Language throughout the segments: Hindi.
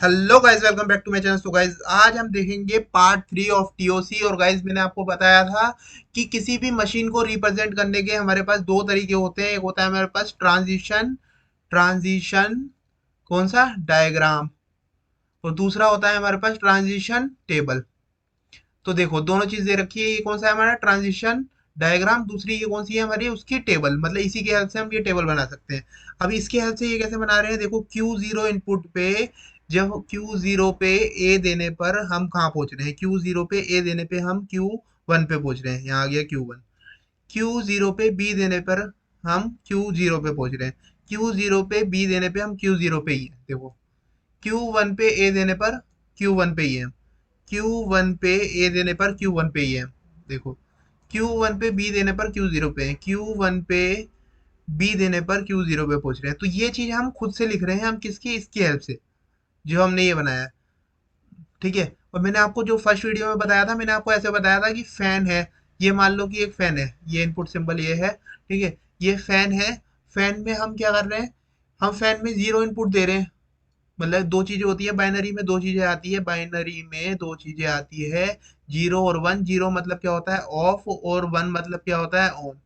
Hello guys, welcome back to my channel. So guys, आज हम देखेंगे पार्ट 3 ऑफ टीओसी। और गाइस, मैंने आपको बताया था कि किसी भी मशीन को रिप्रेजेंट करने के हमारे पास दो तरीके होते हैं। एक होता है हमारे पास ट्रांजिशन ट्रांजिशन कौन सा डायग्राम, और दूसरा होता है हमारे पास ट्रांजिशन टेबल। तो देखो, दोनों चीज दे रखी है। ये कौन सा है हमारा ट्रांजिशन डायग्राम, दूसरी ये कौन सी है हमारी उसकी टेबल। मतलब इसी के हेल्प से हम ये टेबल बना सकते हैं। अब इसके हेल्प से ये कैसे बना रहे हैं, देखो Q0 इनपुट पे, जब Q0 पे ए देने पर हम कहाँ पहुंच रहे हैं, Q0 पे ए देने पे हम Q1 पे पहुंच रहे हैं। यहाँ आ गया Q1। Q0 पे बी देने पर हम Q0 पे पहुंच रहे हैं। Q0 पे बी देने पे हम Q0 पे ही है। देखो, Q1 पे ए देने पर Q1 पे ही है। Q1 पे ए देने पर Q1 पे ही है। देखो, Q1 पे बी देने पर Q0 पे है। Q1 पे बी देने पर Q0 पे पहुंच रहे हैं। तो ये चीज हम खुद से लिख रहे हैं, हम किसकी इसकी हेल्प से, जो हमने ये बनाया है। ठीक है। और मैंने आपको जो फर्स्ट वीडियो में बताया था, मैंने आपको ऐसे बताया था कि फैन है। ये मान लो कि एक फैन है, ये इनपुट सिंबल ये है। ठीक है, ये फैन है। फैन में हम क्या कर रहे हैं, हम फैन में जीरो इनपुट दे रहे हैं। मतलब दो चीजें होती है बाइनरी में, दो चीजें आती है बाइनरी में, दो चीजें आती है, जीरो और वन। जीरो मतलब क्या होता है ऑफ, और वन मतलब क्या होता है ऑन।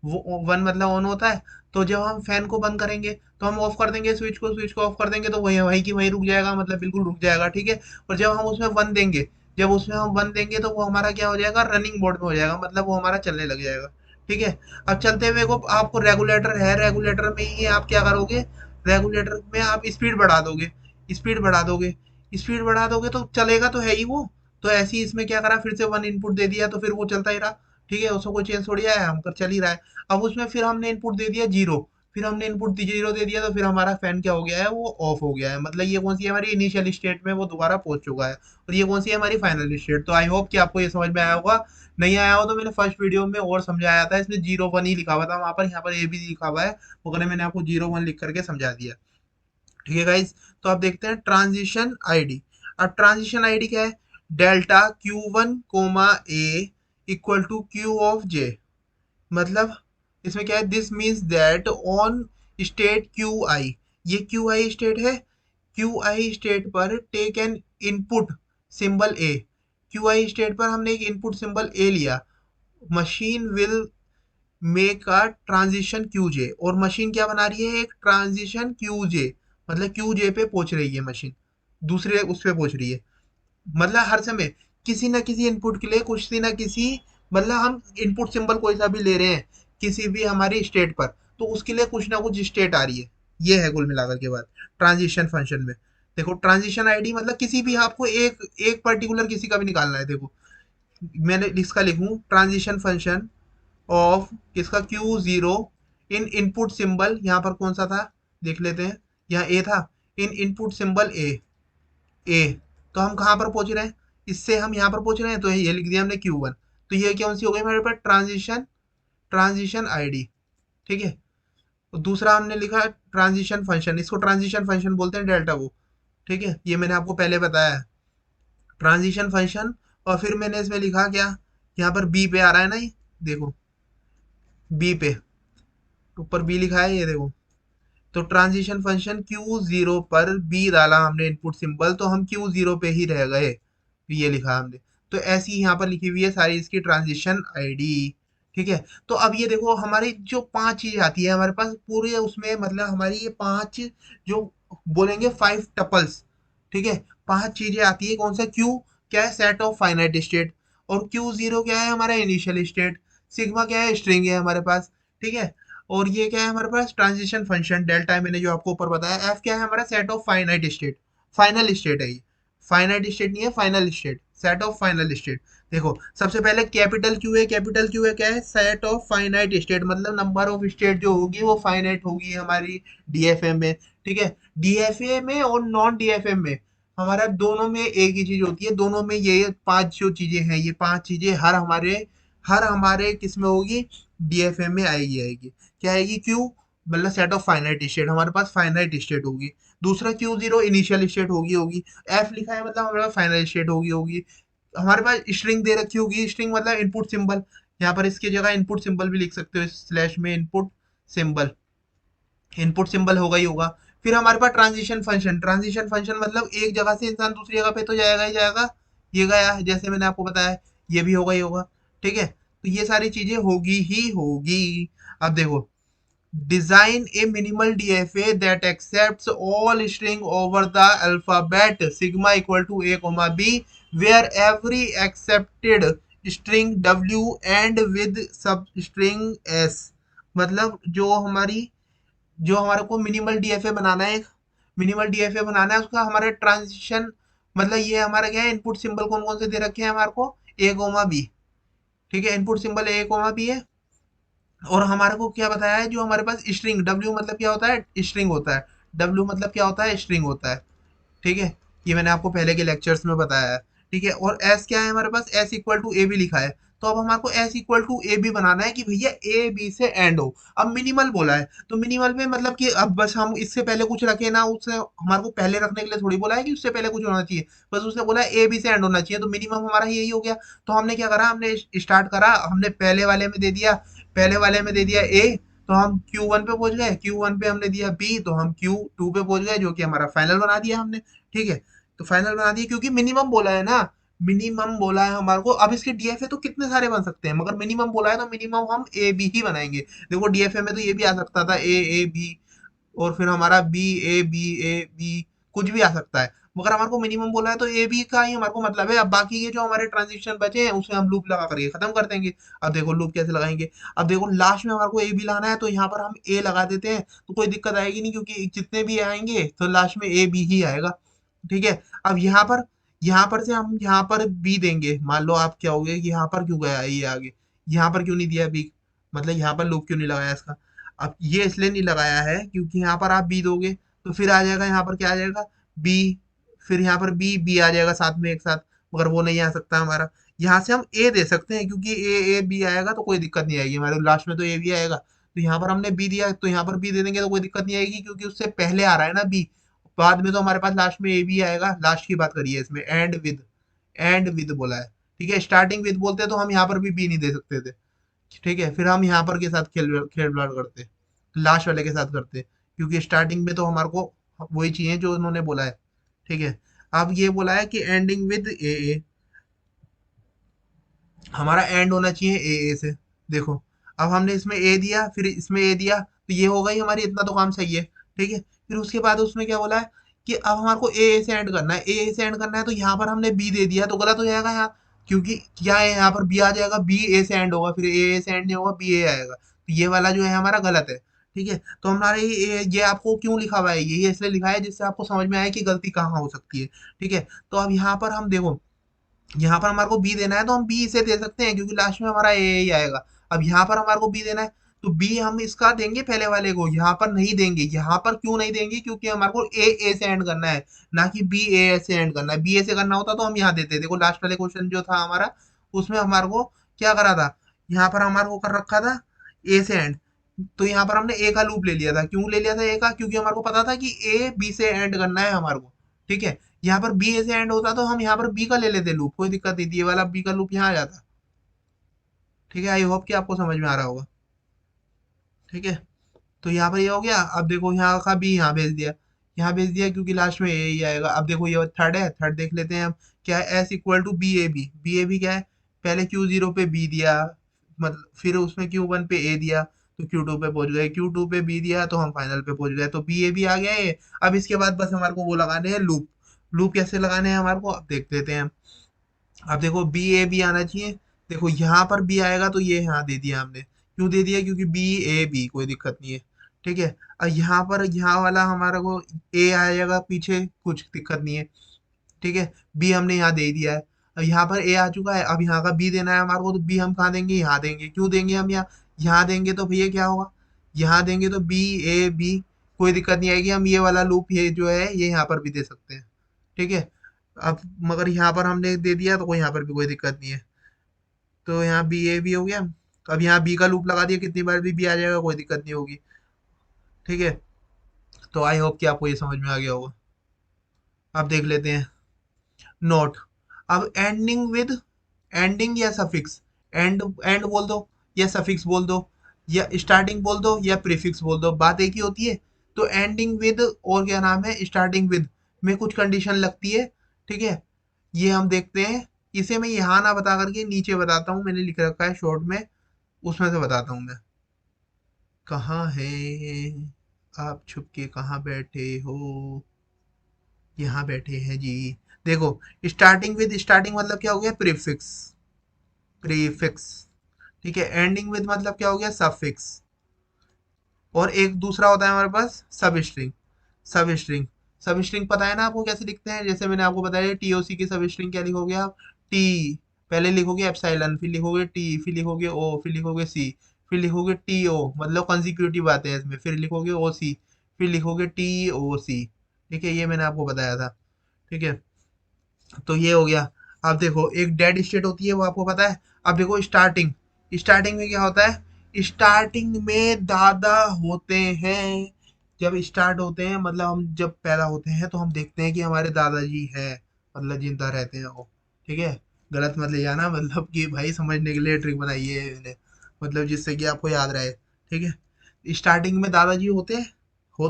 वो वन मतलब ऑन होता है। तो जब हम फैन को बंद करेंगे तो हम ऑफ कर देंगे स्विच को ऑफ कर देंगे, तो वही वही की वही रुक जाएगा, मतलब बिल्कुल रुक जाएगा। ठीक है। और जब हम उसमें वन देंगे, जब उसमें हम वन देंगे तो वो हमारा क्या हो जाएगा, रनिंग मोड में हो जाएगा, मतलब वो हमारा चलने लग जाएगा। ठीक है। अब चलते हुए को आपको रेगुलेटर है, रेगुलेटर में ही आप क्या करोगे, रेगुलेटर में आप स्पीड बढ़ा दोगे। स्पीड बढ़ा दोगे, स्पीड बढ़ा दोगे तो चलेगा तो है ही वो। तो ऐसे ही इसमें क्या करा, फिर से वन इनपुट दे दिया तो फिर वो चलता ही रहा। ठीक है, उसको कोई चेंज थोड़ी आया, हम कर चल ही रहा है। अब उसमें फिर हमने इनपुट दे दिया जीरो, फिर हमने इनपुट जीरो दे दिया तो फिर हमारा फैन क्या हो गया है, वो ऑफ हो गया है। मतलब ये कौन सी है हमारी इनिशियल स्टेट में वो दोबारा पहुंच चुका है। और ये कौन सी है हमारी फाइनल स्टेट। तो आई होप कि आपको ये समझ में आया होगा। नहीं आया हो तो मैंने फर्स्ट वीडियो में और समझाया था, इसमें जीरो वन ही लिखा हुआ था वहां पर, यहाँ पर ए भी लिखा हुआ है, मगर मैंने आपको जीरो वन लिख करके समझा दिया। ठीक है गाइज। तो आप देखते हैं ट्रांजिशन आईडी। अब ट्रांजिशन आईडी क्या है, delta Q1 comma a equal to q of j. मतलब इसमें क्या है, this means that on state q i, ये क्यू आई स्टेट है। क्यू आई स्टेट पर take an input symbol a. क्यू आई स्टेट पर हमने एक इनपुट सिंबल ए लिया। Machine will make a transition q j, और मशीन क्या बना रही है, एक ट्रांजिशन क्यूजे। मतलब क्यूजे पे पहुंच रही है मशीन, दूसरे उस पे पहुंच रही है। मतलब हर समय किसी ना किसी इनपुट के लिए कुछ ना किसी, मतलब हम इनपुट सिंबल कोई सा भी ले रहे हैं किसी भी हमारी स्टेट पर, तो उसके लिए कुछ ना कुछ स्टेट आ रही है। ये है कुल मिलाकर के बाद ट्रांजिशन फंक्शन में। देखो, ट्रांजिशन आईडी मतलब किसी भी आपको एक एक पर्टिकुलर किसी का भी निकालना है। देखो, मैंने इसका लिखूं ट्रांजिशन फंक्शन ऑफ किसका, Q0 इन इनपुट सिंबल, यहाँ पर कौन सा था देख लेते हैं, यहाँ ए था। इन इनपुट सिंबल ए, ए। तो हम कहाँ पर पहुंच रहे हैं, इससे हम यहाँ पर पहुंच रहे हैं, तो ये लिख दिया हमने Q1। तो ये कौन सी हो गई हमारे पास ट्रांजिशन, ट्रांजिशन आईडी। ठीक है। तो दूसरा हमने लिखा ट्रांजिशन फंक्शन, इसको ट्रांजिशन फंक्शन बोलते हैं, डेल्टा वो। ठीक है, ये मैंने आपको पहले बताया है ट्रांजिशन फंक्शन। और फिर मैंने इसमें लिखा क्या, यहाँ पर बी पे आ रहा है ना ये, देखो बी पे, ऊपर बी लिखा है ये देखो। तो ट्रांजिशन फंक्शन Q0 पर बी डाला हमने इनपुट सिंबल, तो हम Q0 पे ही रह गए, ये लिखा हमने। तो ऐसी यहाँ पर लिखी हुई है सारी इसकी ट्रांजिशन आईडी। ठीक है। तो अब ये देखो, हमारी जो पांच चीज आती है हमारे पास पूरे उसमें, मतलब हमारी ये पांच जो बोलेंगे फाइव टपल्स। ठीक है, पांच चीजें आती है। कौन सा क्यू, क्या है सेट ऑफ फाइनाइट स्टेट, और Q0 क्या है हमारा इनिशियल स्टेट, सिग्मा क्या है स्ट्रिंग है हमारे पास। ठीक है। और ये क्या है हमारे पास ट्रांजिशन फंक्शन डेल्टा है, मैंने जो आपको ऊपर बताया। एफ क्या है हमारा set of finite state, final state है ये, फाइनाइट स्टेट नहीं है, final state, set of final state. देखो, सबसे पहले कैपिटल क्यू है, कैपिटल क्यू है क्या है, सेट ऑफ फाइनाइट स्टेट, मतलब नंबर ऑफ स्टेट जो होगी वो फाइनाइट होगी हमारी डीएफएम में। ठीक है। डीएफए में और नॉन डीएफएम में हमारा दोनों में एक ही चीज होती है, दोनों में ये पांच जो चीजें हैं, ये पांच चीजें हर हमारे किस में होगी, डीएफएम में आएगी। क्या आएगी, क्यू मतलब सेट ऑफ फाइनाइट स्टेट, हमारे पास फाइनाइट स्टेट होगी। दूसरा Q0 इनिशियल स्टेट होगी। एफ लिखा है मतलब हमारे पास फाइनल स्टेट होगी। हमारे पास स्ट्रिंग दे रखी होगी, स्ट्रिंग मतलब इनपुट सिंबल। यहाँ पर इसकी जगह इनपुट सिंबल भी लिख सकते हो, स्लैश में इनपुट सिंबल, इनपुट सिंबल होगा ही होगा। फिर हमारे पास ट्रांजिशन फंक्शन, ट्रांजिशन फंक्शन मतलब एक जगह से इंसान दूसरी जगह पे तो जाएगा ही जाएगा, ये गया जैसे मैंने आपको बताया, ये भी होगा ही होगा। ठीक है, तो ये सारी चीजें होगी ही होगी। अब देखो, design a minimal DFA that accepts all string over the alphabet sigma equal to a comma b, where every accepted string w and with substring s। मतलब जो हमारे को मिनिमल डीएफए बनाना है, मिनिमल डीएफए बनाना है, उसका हमारे ट्रांजिशन, मतलब ये हमारा क्या है, इनपुट सिंबल कौन कौन से दे रखे हैं हमारे को, ए कोमा बी। ठीक है, input symbol A comma B है। और हमारे को क्या बताया है, जो हमारे पास स्ट्रिंग डब्ल्यू मतलब क्या होता है, स्ट्रिंग होता है। डब्ल्यू मतलब क्या होता है, स्ट्रिंग होता है। ठीक है, ये मैंने आपको पहले के लेक्चर्स में बताया है। ठीक है, और एस क्या है हमारे पास, एस इक्वल टू ए भी लिखा है। तो अब हमारे को एस इक्वल टू ए भी बनाना है कि भैया ए बी से एंड हो। अब मिनिमल बोला है, तो मिनिमल में मतलब कि अब बस हम इससे पहले कुछ रखे ना, उससे हमारे को पहले रखने के लिए थोड़ी बोला है कि उससे पहले कुछ होना चाहिए। बस उसने बोला है ए बी से एंड होना चाहिए, तो मिनिमम हमारा यही हो गया। तो हमने क्या करा, हमने स्टार्ट करा, हमने पहले वाले में दे दिया, पहले वाले में दे दिया ए, तो हम Q1 पे पहुंच गए, Q1 पे हमने दिया B, तो हम Q2 पे पहुंच गए, जो कि हमारा फाइनल बना दिया हमने। ठीक है, तो फाइनल बना दिया क्योंकि मिनिमम बोला है ना, मिनिमम बोला है हमारे को। अब इसके डीएफए तो कितने सारे बन सकते हैं, मगर मिनिमम बोला है तो मिनिमम हम ए बी ही बनाएंगे। देखो डीएफए में तो ये भी आ सकता था ए बी, और फिर हमारा बी ए बी, कुछ भी आ सकता है, मगर हमारे को मिनिमम बोला है तो ए बी का ही हमारे को मतलब है। अब बाकी के जो हमारे ट्रांजिशन बचे हैं उसमें हम लूप लगा करके खत्म कर देंगे। अब देखो लूप कैसे लगाएंगे, अब देखो लास्ट में हमारे को ए बी लाना है, तो यहाँ पर हम ए लगा देते हैं, तो कोई दिक्कत आएगी नहीं, क्योंकि जितने भी आएंगे तो लास्ट में ए बी ही आएगा। ठीक है, अब यहाँ पर से हम यहाँ पर बी देंगे, मान लो आप क्या हो गए कि यहाँ पर क्यों गया ये आगे, यहाँ पर क्यों नहीं दिया बी, मतलब यहाँ पर लूप क्यों नहीं लगाया इसका। अब ये इसलिए नहीं लगाया है क्योंकि यहाँ पर आप बी दोगे तो फिर आ जाएगा, यहाँ पर क्या आ जाएगा, बी, फिर यहाँ पर बी बी आ जाएगा साथ में एक साथ, मगर वो नहीं आ सकता हमारा। यहाँ से हम ए दे सकते हैं क्योंकि ए बी आएगा तो कोई दिक्कत नहीं आएगी, हमारे लास्ट में तो ए बी आएगा। तो यहाँ पर हमने बी दिया, तो यहाँ पर बी दे देंगे तो कोई दिक्कत नहीं आएगी, क्योंकि उससे पहले आ रहा है ना बी। बाद में तो हमारे पास लास्ट में ए बी आएगा। लास्ट की बात करिए इसमें, एंड विद बोला है। ठीक है, स्टार्टिंग विद बोलते तो हम यहाँ पर भी बी नहीं दे सकते थे। ठीक है, फिर हम यहाँ पर के साथ खेल करते, लास्ट वाले के साथ करते, क्योंकि स्टार्टिंग में तो हमारे को वही चाहिए जो उन्होंने बोला है। ठीक है, अब ये बोला है कि एंडिंग विद ए, हमारा एंड होना चाहिए ए से। देखो, अब हमने इसमें ए दिया, फिर इसमें ए दिया, तो ये हो गई हमारी, इतना तो काम सही है। ठीक है, फिर उसके बाद उसमें क्या बोला है कि अब हमारे को ए से एंड करना है, ए से एंड करना है, तो यहाँ पर हमने बी दे दिया, तो गलत हो जाएगा यहाँ, क्योंकि क्या है, यहाँ पर बी आ जाएगा, बी ए से एंड होगा, फिर ए से एंड नहीं होगा, बी ए आएगा, तो ये वाला जो है हमारा गलत है। ठीक है, तो हमारे ये आपको क्यों लिखा हुआ है, ये इसलिए लिखा है जिससे आपको समझ में आए कि गलती कहाँ हो सकती है। ठीक है, तो अब यहाँ पर हम देखो, यहाँ पर हमारे को बी देना है तो हम बी इसे दे सकते हैं, क्योंकि लास्ट में हमारा ए ही आएगा। अब यहाँ पर हमारे को बी देना है, तो बी हम इसका देंगे पहले वाले को, यहाँ पर नहीं देंगे। यहाँ पर क्यों नहीं देंगे, क्योंकि हमारे को ए से एंड करना है, ना कि बी ए से एंड करना है। बी ए से करना होता तो हम यहाँ देते। देखो लास्ट वाले क्वेश्चन जो था हमारा, उसमें हमारे को क्या करा था, यहाँ पर हमारे को कर रखा था ए से एंड, तो यहाँ पर हमने ए का लूप ले लिया था। क्यों ले लिया था ए का, क्योंकि हमारे को पता था कि ए बी से एंड करना है हमारे को। ठीक है, यहाँ पर बी ए से एंड होता तो हम यहाँ पर बी का ले लेते लूप, कोई दिक्कत नहीं थी, ये वाला बी का लूप यहाँ आ जाता। ठीक है, आई होप कि आपको समझ में आ रहा होगा। ठीक है, तो यहाँ पर ये हो गया। अब देखो यहाँ का बी यहाँ भेज दिया, यहाँ भेज दिया क्योंकि लास्ट में ए ही आएगा। अब देखो ये थर्ड है, थर्ड देख लेते हैं हम, क्या है, S equal to B A B क्या है, पहले क्यू जीरो पे बी दिया, मतलब फिर उसमें क्यू वन पे ए दिया, तो क्यू टू पे पहुंच गए, क्यू टू पे बी दिया, तो हम फाइनल पे पहुंच गए, तो बी ए बी आ गया ये। अब इसके बाद बस हमारे को वो लगाने हैं लूप। लूप कैसे लगाने हैं हमारे को, अब देख लेते हैं। अब देखो बी ए बी आना चाहिए, देखो यहाँ पर बी आएगा तो ये यहाँ दे दिया हमने, क्यों दे दिया, क्योंकि बी ए बी, कोई दिक्कत नहीं है। ठीक है, और यहाँ पर यहाँ वाला हमारा को ए आएगा पीछे, कुछ दिक्कत नहीं है। ठीक है, बी हमने यहाँ दे दिया है। अब यहाँ पर ए आ चुका है, अब यहाँ का बी देना है हमारे को, तो बी हम कहाँ देंगे, यहाँ देंगे। क्यों देंगे हम यहाँ, यहाँ देंगे तो भैया क्या होगा, यहाँ देंगे तो बी ए बी, कोई दिक्कत नहीं आएगी। हम ये वाला लूप ये जो है ये यहाँ पर भी दे सकते हैं। ठीक है, अब मगर यहाँ पर हमने दे दिया तो कोई यहाँ पर भी कोई दिक्कत नहीं है, तो यहाँ बी ए बी हो गया। तो अब यहाँ बी का लूप लगा दिया, कितनी बार भी आ जाएगा, कोई दिक्कत नहीं होगी। ठीक है, तो आई होप कि आपको ये समझ में आ गया होगा। अब देख लेते हैं नोट। अब एंडिंग विद, एंडिंग या सफिक्स, एंड बोल दो या सफिक्स बोल दो, या स्टार्टिंग बोल दो या प्रीफिक्स बोल दो, बात एक ही होती है। तो एंडिंग विद और क्या नाम है स्टार्टिंग विद में कुछ कंडीशन लगती है, ठीक है। ये हम देखते हैं। इसे मैं यहाँ ना बता करके नीचे बताता हूँ, मैंने लिख रखा है शॉर्ट में, उसमें से बताता हूँ मैं। कहाँ है आप, छुप के कहाँ बैठे हो, यहाँ बैठे हैं जी। देखो, स्टार्टिंग विद, स्टार्टिंग मतलब क्या हो गया प्रीफिक्स, प्रीफिक्स, ठीक है। एंडिंग विद मतलब क्या हो गया सफिक्स। और एक दूसरा होता है हमारे पास सब स्ट्रिंग, सब स्ट्रिंग। सब स्ट्रिंग पता है ना आपको कैसे लिखते हैं, जैसे मैंने आपको बताया टीओसी की सब स्ट्रिंग क्या लिखोगे आप, टी, पहले लिखोगे एप्सिलॉन, फिर लिखोगे टी, फिर लिखोगे ओ, फिर लिखोगे सी, फिर लिखोगे टी ओ, मतलब कंसिक्यूटिव आते हैं इसमें, फिर लिखोगे ओ सी, फिर लिखोगे टी ओ सी, ठीक है। ये मैंने आपको बताया था, ठीक है। तो ये हो गया। अब देखो एक डेड स्टेट होती है, वो आपको पता है। अब देखो स्टार्टिंग, स्टार्टिंग में क्या होता है, स्टार्टिंग में दादा होते हैं। जब स्टार्ट होते हैं मतलब हम जब पैदा होते हैं तो हम देखते हैं कि हमारे दादाजी हैं, मतलब जिंदा रहते हैं वो, ठीक है। गलत मत ले जाना, मतलब कि भाई समझने के लिए ट्रिक बनाई है मैंने, मतलब जिससे कि आपको याद रहे, ठीक है। स्टार्टिंग में दादाजी होते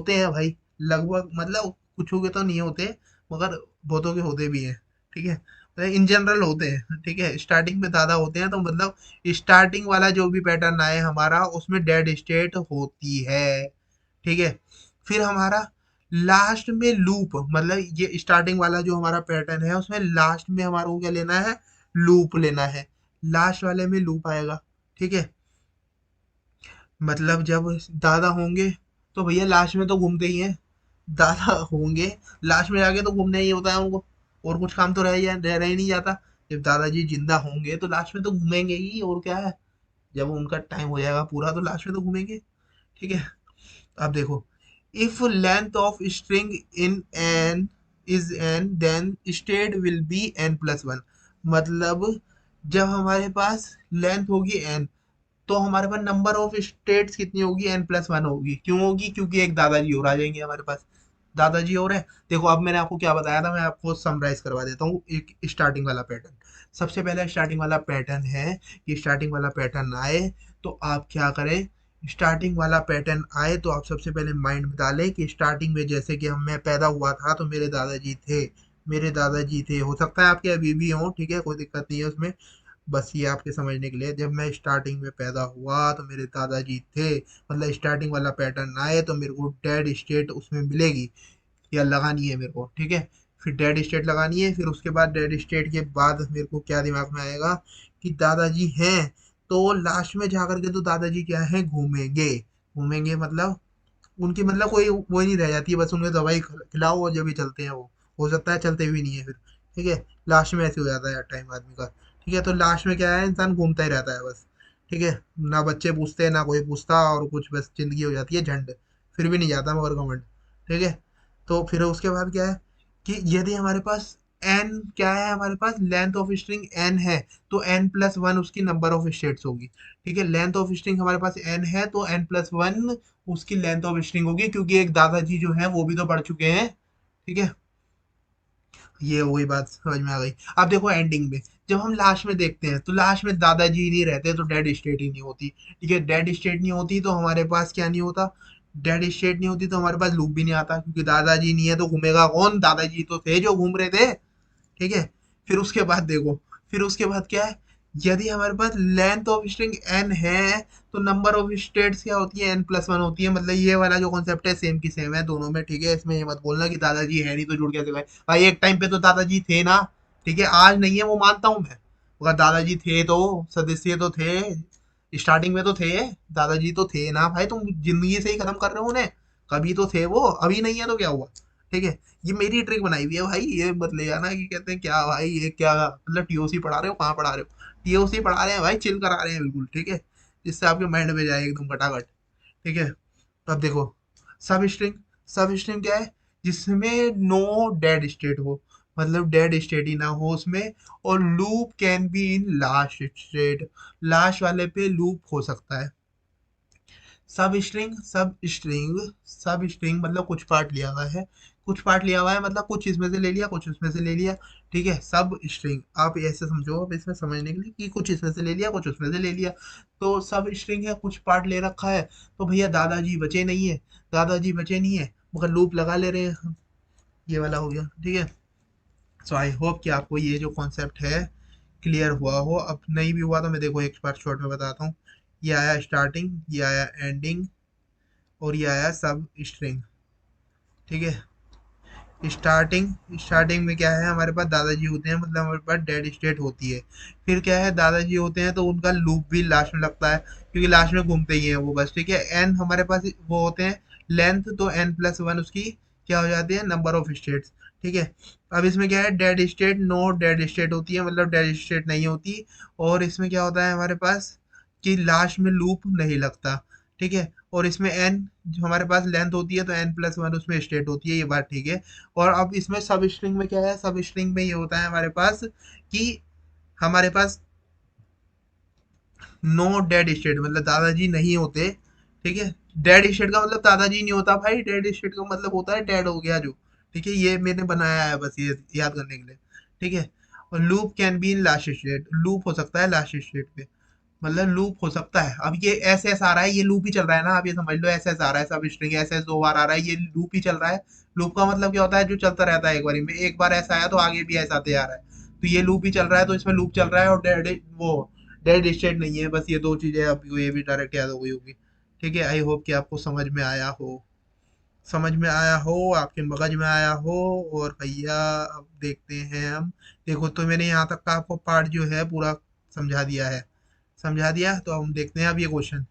हैं भाई, लगभग मतलब कुछ के तो नहीं होते, मगर बहुतों के होते भी हैं, ठीक है। इन जनरल होते हैं, ठीक है। स्टार्टिंग में दादा होते हैं तो मतलब स्टार्टिंग वाला जो भी पैटर्न आए हमारा उसमें डेड स्टेट होती है, ठीक है। फिर हमारा लास्ट में लूप, मतलब ये स्टार्टिंग वाला जो हमारा पैटर्न है उसमें लास्ट में हमारा को क्या लेना है, लूप लेना है। लास्ट वाले में लूप आएगा, ठीक है। मतलब जब दादा होंगे तो भैया लास्ट में तो घूमते ही हैं, दादा होंगे लास्ट में जाके तो घूमना ही होता है उनको, और कुछ काम तो रह ही नहीं जाता। जब दादाजी जिंदा होंगे तो लास्ट में तो घूमेंगे ही, और क्या है। जब उनका टाइम हो जाएगा पूरा तो लास्ट में तो घूमेंगे, ठीक है। अब देखो, if length of string in N is N then state will be N plus one. मतलब जब हमारे पास लेंथ होगी एन तो हमारे पास नंबर ऑफ स्टेट्स कितनी होगी, एन प्लस वन होगी। क्यों होगी, क्योंकि एक दादाजी और आ जाएंगे हमारे पास, दादाजी और है। देखो अब मैंने आपको क्या बताया था, मैं आपको समराइज करवा देता हूँ एक स्टार्टिंग वाला पैटर्न। सबसे पहले स्टार्टिंग वाला पैटर्न है कि स्टार्टिंग वाला पैटर्न आए तो आप क्या करें, स्टार्टिंग वाला पैटर्न आए तो आप सबसे पहले माइंड में डालें कि स्टार्टिंग में जैसे कि हम मैं पैदा हुआ था तो मेरे दादाजी थे, मेरे दादाजी थे, हो सकता है आपके अभी भी हों, ठीक है, कोई दिक्कत नहीं है उसमें। बस ये आपके समझने के लिए, जब मैं स्टार्टिंग में पैदा हुआ तो मेरे दादाजी थे, मतलब स्टार्टिंग वाला पैटर्न आए तो मेरे को डेड स्टेट उसमें मिलेगी या लगानी है मेरे को, ठीक है। फिर डेड स्टेट लगानी है, फिर उसके बाद डेड स्टेट के बाद मेरे को क्या दिमाग में आएगा कि दादाजी हैं, तो लास्ट में जा करके तो दादाजी क्या है, घूमेंगे, घूमेंगे मतलब उनकी मतलब कोई वो नहीं रह जाती है, बस उन्हें दवाई खिलाओ और जब भी चलते हैं वो, हो सकता है चलते भी नहीं है फिर, ठीक है। लास्ट में ऐसे हो जाता है टाइम आदमी का, ठीक है। तो लास्ट में क्या है, इंसान घूमता ही रहता है बस, ठीक है। ना बच्चे पूछते हैं ना कोई पूछता, और कुछ बस जिंदगी हो जाती है झंड, फिर भी नहीं जाता मगर घमंड, ठीक है। तो फिर उसके बाद क्या है कि यदि हमारे पास एन क्या है, हमारे पास लेंथ ऑफ स्ट्रिंग एन है तो एन प्लस वन उसकी नंबर ऑफ स्टेट्स होगी, ठीक है। लेंथ ऑफ स्ट्रिंग हमारे पास एन है तो एन प्लस वन उसकी लेंथ ऑफ स्ट्रिंग होगी, क्योंकि एक दादाजी जो है वो भी तो बढ़ चुके हैं, ठीक है। ये वही बात समझ में आ गई। अब देखो एंडिंग में जब हम लास्ट में देखते हैं तो लास्ट में दादाजी नहीं रहते तो डेड स्टेट ही नहीं होती, ठीक है। डेड स्टेट नहीं होती तो हमारे पास क्या नहीं होता, डेड स्टेट नहीं होती तो हमारे पास लूप भी नहीं आता, क्योंकि दादाजी नहीं है तो घूमेगा कौन, दादाजी तो थे जो घूम रहे थे, ठीक है। फिर उसके बाद देखो, फिर उसके बाद क्या है, यदि हमारे पास लेंथ ऑफ स्ट्रिंग एन है तो नंबर ऑफ स्टेट्स क्या होती है, एन प्लस वन होती है। मतलब ये वाला जो कॉन्सेप्ट है सेम की सेम है दोनों में, ठीक है। इसमें ये मत बोलना कि दादाजी है नहीं तो जुड़ कैसे गए, भाई एक टाइम पे तो दादाजी थे ना, ठीक है। आज नहीं है वो मानता हूँ मैं, अगर दादाजी थे तो सदस्य तो थे, स्टार्टिंग में तो थे, दादाजी तो थे ना भाई, तुम जिंदगी से ही खत्म कर रहे हो उन्हें, कभी तो थे वो, अभी नहीं है तो क्या हुआ, ठीक है। ये मेरी ट्रिक बनाई हुई है भाई, ये मत ले जाना कि कहते हैं क्या भाई ये क्या, मतलब टीओसी पढ़ा रहे हो, कहाँ पढ़ा रहे हो, टीओसी पढ़ा रहे हैं भाई, चिल करा रहे हैं बिल्कुल, ठीक है। जिससे आपके माइंड में जाए एकदम फटाफट, ठीक है। तो अब देखो सब स्ट्रिंग, सब स्ट्रिंग क्या है, जिसमें नो डेड स्टेट हो, मतलब डेड स्टेट ही ना हो उसमें, और loop can be in last state, last वाले पे लूप हो सकता है। सब स्ट्रिंग मतलब कुछ पार्ट लिया हुआ है, कुछ पार्ट लिया हुआ है मतलब कुछ इसमें से ले लिया, कुछ उसमें से ले लिया। ठीक है, सब स्ट्रिंग आप ऐसे समझो, अब इसमें समझने के लिए कि कुछ इसमें से ले लिया, कुछ उसमें से ले लिया। तो सब स्ट्रिंग है, कुछ पार्ट ले रखा है। तो भैया दादाजी बचे नहीं है, दादाजी बचे नहीं है, मगर लूप लगा ले रहे हैं हम। ये वाला हो गया, ठीक है। सो आई होप कि आपको ये जो कॉन्सेप्ट है क्लियर हुआ हो। अब नहीं भी हुआ तो मैं देखो एक बार शॉर्ट में बताता हूँ। ये आया स्टार्टिंग, ये आया एंडिंग, और ये आया सब स्ट्रिंग। ठीक है, स्टार्टिंग में क्या है, हमारे पास दादाजी होते हैं, मतलब हमारे पास डेड स्टेट होती है। फिर क्या है, दादाजी होते हैं तो उनका लूप भी लास्ट में लगता है, क्योंकि लास्ट में घूमते ही हैं वो बस। ठीक है, एन हमारे पास वो होते हैं लेंथ, तो एन प्लस वन उसकी क्या हो जाती है, नंबर ऑफ स्टेट्स। ठीक है, अब इसमें क्या है, dead state, no dead state होती है, मतलब डेड स्टेट नहीं होती। और इसमें क्या होता है हमारे पास कि लास्ट में लूप नहीं लगता। ठीक है, और इसमें एन जो हमारे पास लेंथ होती है, तो एन प्लस वन उसमें स्टेट होती है, ये बात ठीक है। और अब इसमें सब स्ट्रिंग में क्या है, सब स्ट्रिंग में ये होता है हमारे पास कि हमारे पास नो डेड स्टेट, मतलब दादाजी नहीं होते। ठीक है, डेड स्टेट का मतलब दादाजी नहीं होता भाई, डेड स्टेट का मतलब होता है डेड हो गया जो। ठीक है, ये मैंने बनाया है बस ये याद करने के लिए। ठीक है, और loop can be in last state, loop हो सकता है लास्ट स्टेट पे, मतलब लूप हो सकता है। अब ये एस एस आ रहा है, ये लूप ही चल रहा है ना, आप ये समझ लो एस एस आ रहा है, सब स्ट्रिंग एस एस 2 बार आ रहा है, ये लूप ही चल रहा है। लूप का मतलब क्या होता है, जो चलता रहता है, एक बारी में एक बार ऐसा आया तो आगे भी ऐसा आते आ रहा है। तो ये लूप ही चल रहा है, तो इसमें लूप चल रहा है, और डेड वो डेड स्टेट नहीं है। बस ये दो चीजें आपको ये भी डायरेक्ट याद हो गई होगी। ठीक है, आई होप कि आपको समझ में आया हो, समझ में आया हो, आपके मगज में आया हो। और भैया अब देखते हैं हम। देखो तो मैंने यहाँ तक का आपको पार्ट जो है पूरा समझा दिया है, समझा दिया। तो हम देखते हैं अब ये क्वेश्चन।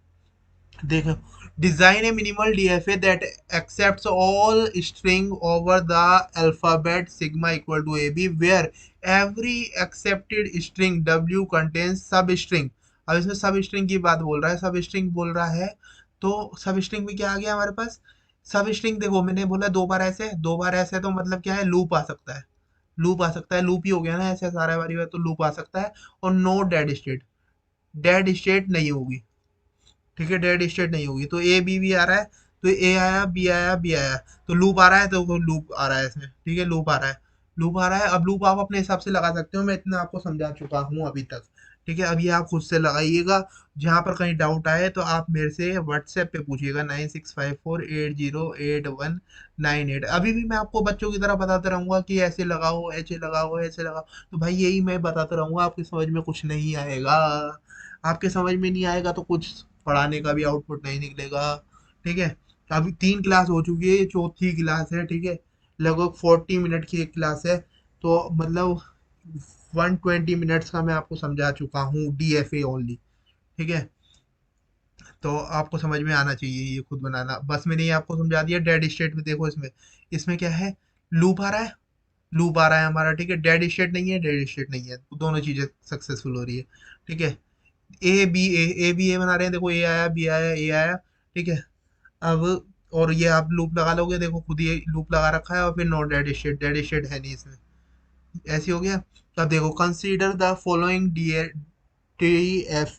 देखो, design a minimal DFA that accepts all string over the alphabet sigma equal to A B where every accepted string W contains substring. अब इसमें सब स्ट्रिंग की बात बोल रहा है, सब स्ट्रिंग बोल रहा है। तो सब स्ट्रिंग में क्या आ गया हमारे पास, सब स्ट्रिंग देखो मैंने बोला दो बार ऐसे, दो बार ऐसे, तो मतलब क्या है, लूप आ सकता है, लूप आ सकता है, लूप ही हो गया ना, ऐसे सारा बारी बार तो लूप आ सकता है। और no dead state, dead state नहीं होगी। ठीक है, डेड स्टेट नहीं होगी। तो ए बी भी आ रहा है, तो ए आया, बी आया, बी आया, तो लूप आ रहा है, तो लूप आ रहा है इसमें। ठीक है, लूप आ रहा है, लूप आ रहा है। अब लूप आप अपने हिसाब से लगा सकते हो, मैं इतना आपको समझा चुका हूँ अभी तक। ठीक है, अब ये आप खुद से लगाइएगा। जहां पर कहीं डाउट आए तो आप मेरे से व्हाट्सएप पे पूछिएगा, 9654808198। अभी भी मैं आपको बच्चों की तरह बताते रहूंगा कि ऐसे लगाओ, ऐसे लगाओ, ऐसे लगाओ। तो भाई यही मैं बताते रहूंगा, आपकी समझ में कुछ नहीं आएगा, आपके समझ में नहीं आएगा तो कुछ पढ़ाने का भी आउटपुट नहीं निकलेगा। ठीक है, अभी 3 क्लास हो चुकी है, ये चौथी क्लास है। ठीक है, लगभग 40 मिनट की एक क्लास है। तो मतलब 120 मिनट्स का मैं आपको समझा चुका हूँ, डीएफए ओनली। ठीक है, तो आपको समझ में आना चाहिए ये खुद बनाना। बस मैंने ये आपको समझा दिया। डेड स्टेट में देखो, इसमें इसमें क्या है, लूप आ रहा है, लूप आ रहा है हमारा। ठीक है, डेड स्टेट नहीं है, डेड स्टेट नहीं है, तो दोनों चीजें सक्सेसफुल हो रही है। ठीक है, ए बी ए बना रहे हैं, देखो ए आया, बी आया, ए आया। ठीक है, अब और ये आप लूप लगा लोगे, देखो खुद ही लूप लगा रखा है, और फिर no dead state, dead state है नहीं इसमें, ऐसे हो गया। तो अब देखो, consider the following D F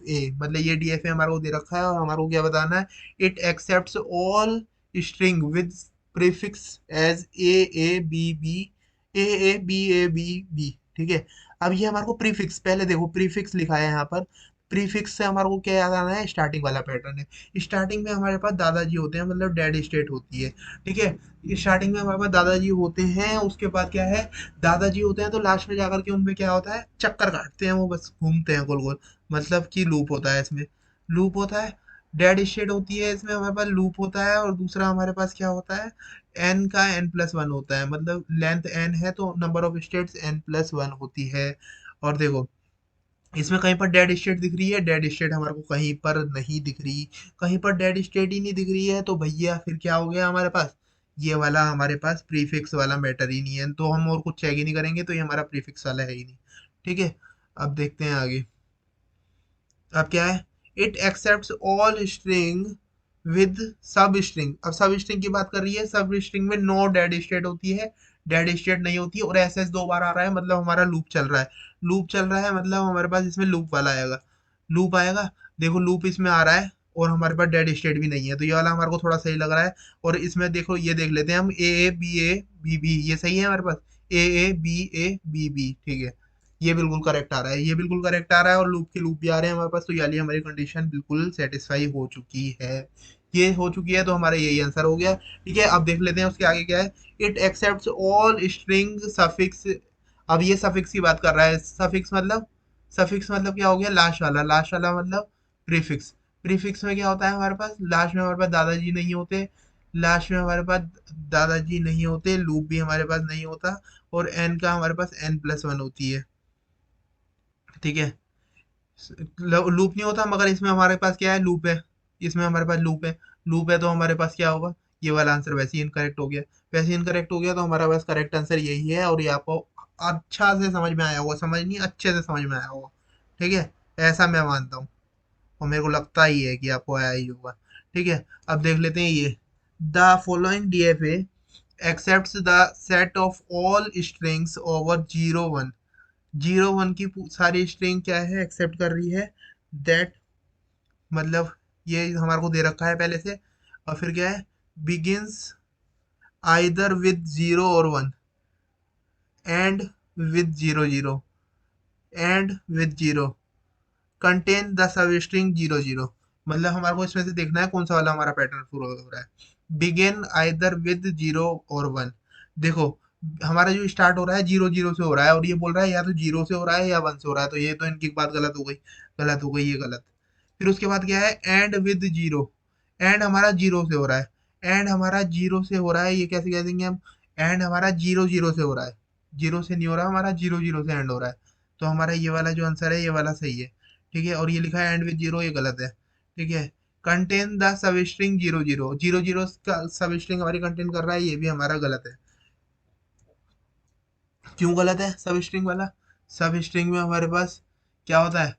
A, मतलब ये डी एफ ए हमारे को दे रखा है, और हमारे को क्या बताना है, it accepts all string with prefix as A B B, A B B. ठीक है, अब ये हमारे को प्रीफिक्स, पहले देखो प्रीफिक्स लिखा है यहाँ पर। प्रीफिक्स से हमारे को क्या याद आना है, स्टार्टिंग वाला पैटर्न है। स्टार्टिंग में हमारे पास दादाजी होते हैं, मतलब डेड स्टेट होती है। ठीक है, स्टार्टिंग में हमारे पास दादाजी होते हैं, उसके बाद क्या है, दादाजी होते हैं तो लास्ट में जाकर के उनमें क्या होता है, चक्कर काटते हैं वो, बस घूमते हैं गोल गोल, मतलब कि लूप होता है इसमें, लूप होता है। डेड स्टेट होती है, इसमें हमारे पास लूप होता है। और दूसरा हमारे पास क्या होता है, एन का एन प्लस वन होता है, मतलब लेंथ एन है तो number of states N plus one होती है। और देखो, इसमें कहीं पर डेड स्टेट दिख रही है, डेड स्टेट हमारे को कहीं पर नहीं दिख रही, कहीं पर डेड स्टेट ही नहीं दिख रही है, तो भैया फिर क्या हो गया हमारे पास, ये वाला हमारे पास प्रीफिक्स वाला मैटर ही नहीं है, तो हम और कुछ चेक ही नहीं करेंगे, तो ये हमारा प्रीफिक्स वाला है ही नहीं। ठीक है, अब देखते हैं आगे। अब क्या है, it accepts all string with सब स्ट्रिंग। अब सब स्ट्रिंग की बात कर रही है, सब स्ट्रिंग में नो डेड स्टेट होती है, डेड स्टेट नहीं होती है, और एस एस 2 बार आ रहा है, मतलब हमारा लूप चल रहा है, लूप चल रहा है, मतलब हमारे पास इसमें लूप वाला आएगा, लूप आएगा। देखो लूप इसमें आ रहा है, और हमारे पास डेड स्टेट भी नहीं है, तो ये वाला हमारे को थोड़ा सही लग रहा है। और इसमें देखो ये देख लेते हैं हम, ए बी, ये सही है हमारे पास, ए बी, ठीक है। ये बिल्कुल करेक्ट आ रहा है, ये बिल्कुल करेक्ट आ रहा है, और लूप के लूप भी आ रहे हैं हमारे पास, तो ये वाली हमारी कंडीशन बिल्कुल सेटिस्फाई हो चुकी है। ये हो चुकी है, तो हमारा यही आंसर हो गया। ठीक है, अब देख लेते हैं उसके आगे क्या है। It accepts all string suffix. अब ये सफिक्स की बात कर रहा है। सफिक्स मतलब क्या हो गया, लास्ट वाला मतलब प्रीफिक्स। प्रीफिक्स में क्या होता है हमारे पास, लास्ट में हमारे पास दादाजी नहीं होते, लास्ट में हमारे पास दादाजी नहीं होते, लूप भी हमारे पास नहीं होता, और एन का हमारे पास n+1 होती है। ठीक है, लूप नहीं होता, मगर इसमें हमारे पास क्या है, लूप है। इसमें हमारे पास लूप है तो हमारे पास क्या होगा, ये वाला आंसर वैसे ही इनकरेक्ट हो गया। वैसे ही इनकरेक्ट हो गया, तो हमारा पास करेक्ट आंसर यही है, और ये आपको अच्छा से समझ में आया होगा, समझ नहीं, अच्छे से समझ में आया होगा। ठीक है, ऐसा मैं मानता हूँ, और मेरे को लगता ही है कि आपको आया ही होगा। ठीक है, अब देख लेते हैं ये। The following DFA accepts the set of all strings over 0 1। 0 1 की सारी स्ट्रिंग क्या है, एक्सेप्ट कर रही है। दैट मतलब ये हमारे को दे रखा है पहले से। और फिर क्या है, बिगिंस आइदर विद 0 और 1, and with 0 0, and with 0, contain the sub string 0 0। मतलब हमारे को इसमें से देखना है कौन सा वाला हमारा पैटर्न शुरू हो रहा है। बिगिन आइदर विद 0 और 1। देखो, हमारा जो स्टार्ट हो रहा है 0 0 से हो रहा है, और ये बोल रहा है या तो 0 से हो रहा है या 1 से हो रहा है, तो ये तो इनकी बात गलत हो गई, गलत हो गई, ये गलत। फिर उसके बाद क्या है, एंड विद 0। एंड हमारा 0 से हो रहा है, एंड हमारा 0 से हो रहा है, ये कैसे कह देंगे हम, एंड हमारा 0 0 से हो रहा है, 0 से नहीं हो रहा, हमारा 0 0 से एंड हो रहा है। तो हमारा ये वाला जो आंसर है, ये वाला सही है। ठीक है, और ये लिखा है एंड विद 0, ये गलत है। ठीक है, कंटेन द सब स्ट्रिंग 0 0, 0 0 का सब स्ट्रिंग हमारी कंटेन कर रहा है, ये भी हमारा गलत है। क्यों गलत है सब स्ट्रिंग वाला, सब स्ट्रिंग में हमारे पास क्या होता है,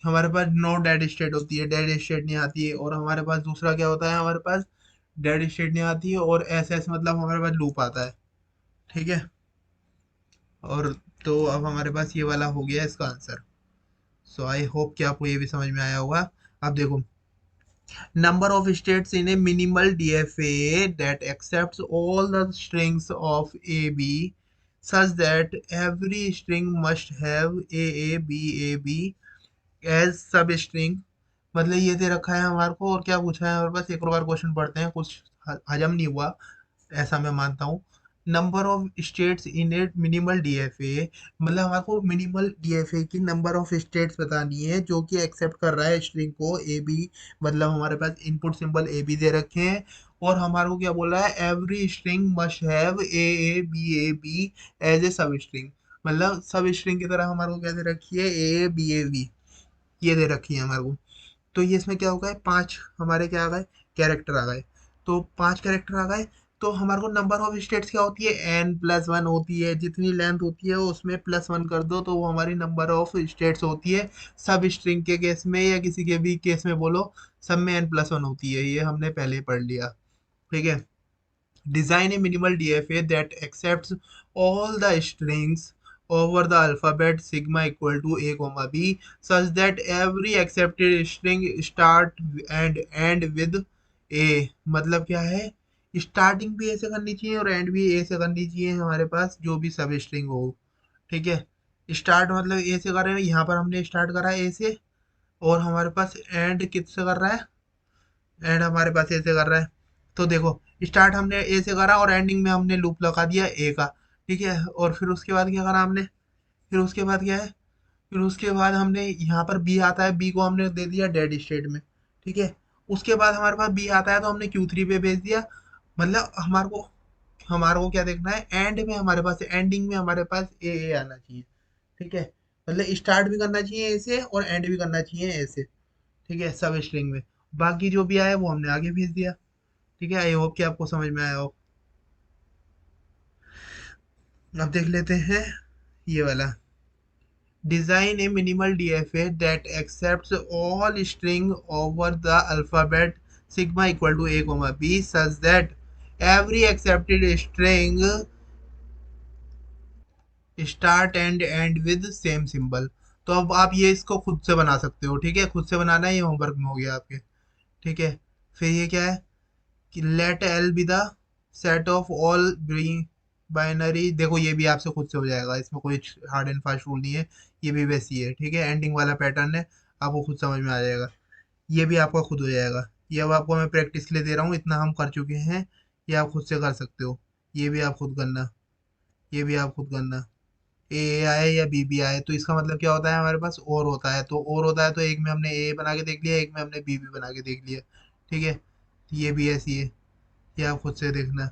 हमारे पास नो डेड स्टेट होती है, डेड स्टेट नहीं आती है, और हमारे पास दूसरा क्या होता है, हमारे पास डेड स्टेट नहीं आती है, और एस एस मतलब हमारे पास लूप आता है। ठीक है, और तो अब हमारे पास ये वाला हो गया इसका आंसर। सो आई होप कि आपको ये भी समझ में आया होगा। अब देखो, number of states in a minimal DFA that accepts all the strings of AB such that every string must have A as substring। मतलब ये दे रखा है हमारे को, और क्या पूछा है हमारे पास, एक और बार क्वेश्चन पढ़ते हैं, कुछ हजम नहीं हुआ, ऐसा मैं मानता हूँ। Number of states in A minimal DFA, मतलब हमारे को मिनिमल डीएफए की नंबर ऑफ स्टेट्स बतानी है जो कि एक्सेप्ट कर रहा है स्ट्रिंग को ए बी। मतलब हमारे पास इनपुट सिंबल ए बी दे रखे हैं, और हमारे को क्या बोला है, every string must have A B as a substring. मतलब सब स्ट्रिंग की तरह हमारे को क्या दे रखी है, ए बी, ये दे रखी है हमारे को। तो ये इसमें क्या हो गए, 5 हमारे क्या आ गए, कैरेक्टर आ गए। तो 5 कैरेक्टर आ गए, तो हमारे को नंबर ऑफ स्टेट्स क्या होती है, n+1 होती है, जितनी लेंथ होती है उसमें +1 कर दो, तो वो हमारी नंबर ऑफ स्टेट्स होती है। सब स्ट्रिंग के केस में या किसी के भी केस में बोलो, सब में n+1 होती है, ये हमने पहले ही पढ़ लिया। ठीक है, design a minimal DFA that accepts all the strings over the alphabet sigma equal to a comma b such that every accepted string start and end with a। मतलब क्या है, स्टार्टिंग भी ए से करनी चाहिए और एंड भी ए से करनी चाहिए हमारे पास, जो भी सब स्ट्रिंग हो। ठीक है, स्टार्ट मतलब ए से कर रहे हैं, यहाँ पर हमने स्टार्ट करा है ए से, और हमारे पास एंड किससे कर रहा है, एंड हमारे पास ए से कर रहा है। तो देखो, स्टार्ट हमने ए से करा, और एंडिंग में हमने लूप लगा दिया ए का। ठीक है, और फिर उसके बाद क्या करा हमने, फिर उसके बाद क्या है, फिर उसके बाद हमने यहाँ पर बी आता है, बी को हमने दे दिया डेड स्टेट में। ठीक है, उसके बाद हमारे पास बी आता है, तो हमने Q3 पे भेज दिया। मतलब हमारे को क्या देखना है, एंड में हमारे पास, एंडिंग में हमारे पास ए आना चाहिए। ठीक है, मतलब स्टार्ट भी करना चाहिए ए से और एंड भी करना चाहिए ए से। ठीक है, सब स्ट्रिंग में, बाकी जो भी आया वो हमने आगे भेज दिया। ठीक है, आई होप कि आपको समझ में आया हो। अब देख लेते हैं ये वाला। Design a minimal DFA that accepts all string over the alphabet sigma equal to A comma B such that every accepted string start and end with same symbol. तो अब आप ये इसको खुद से बना सकते हो। ठीक है, खुद से बनाना है, ये होमवर्क में हो गया आपके। ठीक है। फिर ये क्या है कि let L be the set of all binary, देखो ये भी आपसे खुद से हो जाएगा, इसमें कोई हार्ड एंड फास्ट रूल नहीं है। ये भी वैसी है, ठीक है, एंडिंग वाला पैटर्न है, आपको खुद समझ में आ जाएगा। ये भी आपका खुद हो जाएगा। ये अब आपको मैं प्रैक्टिस के लिए दे रहा हूँ, इतना हम कर चुके हैं। ये आप खुद से कर सकते हो। ये भी आप खुद करना। ये भी आप खुद करना। ए आए या बी बी आए तो इसका मतलब क्या होता है, हमारे पास और होता है, तो और होता है तो एक में हमने ए बना के देख लिया, एक में हमने बी भी बना के देख लिया। ठीक है, तो ये भी ऐसी है। ये आप खुद से देखना।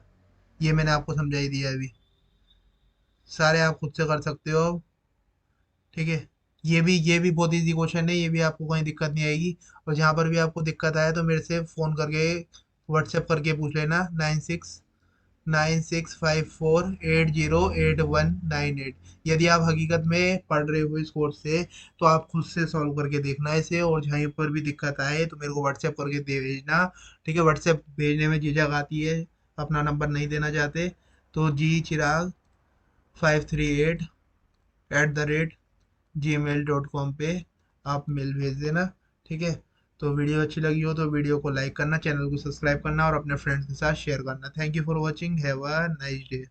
ये मैंने आपको समझा ही दिया अभी। सारे आप खुद से कर सकते हो। ठीक है। ये भी बहुत इजी क्वेश्चन है, ये भी आपको कोई दिक्कत नहीं आएगी। और जहाँ पर भी आपको दिक्कत आए तो मेरे से फ़ोन करके, व्हाट्सएप करके पूछ लेना, 969654808198। यदि आप हकीकत में पढ़ रहे हो इस कोर्स से, तो आप खुद से सॉल्व करके देखना इसे, और जहीं पर भी दिक्कत आए तो मेरे को व्हाट्सएप करके दे भेजना। ठीक है, व्हाट्सएप भेजने में झिझक आती है, अपना नंबर नहीं देना चाहते, तो gchirag53@gmail.com पे आप मेल भेज देना। ठीक है। तो वीडियो अच्छी लगी हो तो वीडियो को लाइक करना, चैनल को सब्सक्राइब करना और अपने फ्रेंड्स के साथ शेयर करना। Thank you for watching, have a nice day.